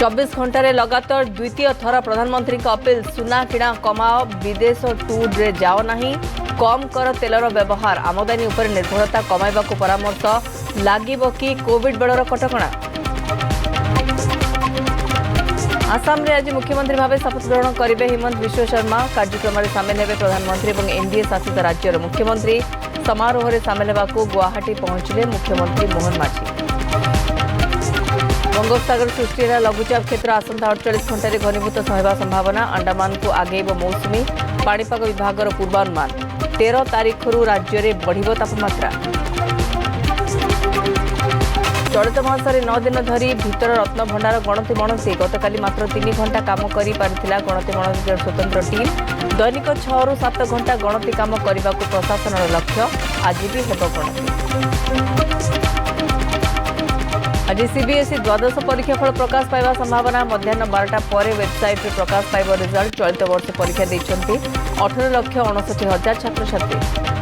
24 घंटे लगातार द्वितीय थर प्रधानमंत्री अपील सुना किणा कमाओ विदेश टूर रे जाओ नहीं कम कर तेलर व्यवहार आमदानी उपर निर्भरता कमाइबा को परामर्श लागिबो कि कोविड बेलर कटकणा। आसाम रे आज मुख्यमंत्री भाव शपथ ग्रहण करेंगे हिमंत विश्व शर्मा। कार्यक्रम में सामिल हेबे प्रधानमंत्री और एनडीए शासित राज्यर मुख्यमंत्री। समारोह में सामिल होगा गुवाहाटी पहुंचले मुख्यमंत्री मोहन माझी। बंगोपसागर सृष्टि लघुचाप क्षेत्र आसंता 48 घंटे घनीभूत होगा संभावना। अंडमान को आगेब मौसुमी पाणीपाग विभाग पूर्वानुमान। 13 तारीख राज्य में बढ़िब तापमात्रा। चलित मासरे 9 दिन धरी भीतर रत्न भंडार गणति मणति गतकाली मात्र 3 घंटा काम कर गणति मणतिर स्वतंत्र टीम। दैनिक 6 ରୁ 7 घंटा गणति काम करने को प्रशासन लक्ष्य। आज भी हेब गणति। आज सीबीएसई द्वादश परीक्षा फल प्रकाश पाइबा संभावना। मध्याह्न 12टा पर वेबसाइट रे प्रकाश पाइब रिजल्ट। चलित वर्ष परीक्षा देइछन्ति 18,59,000 छात्र छात्री।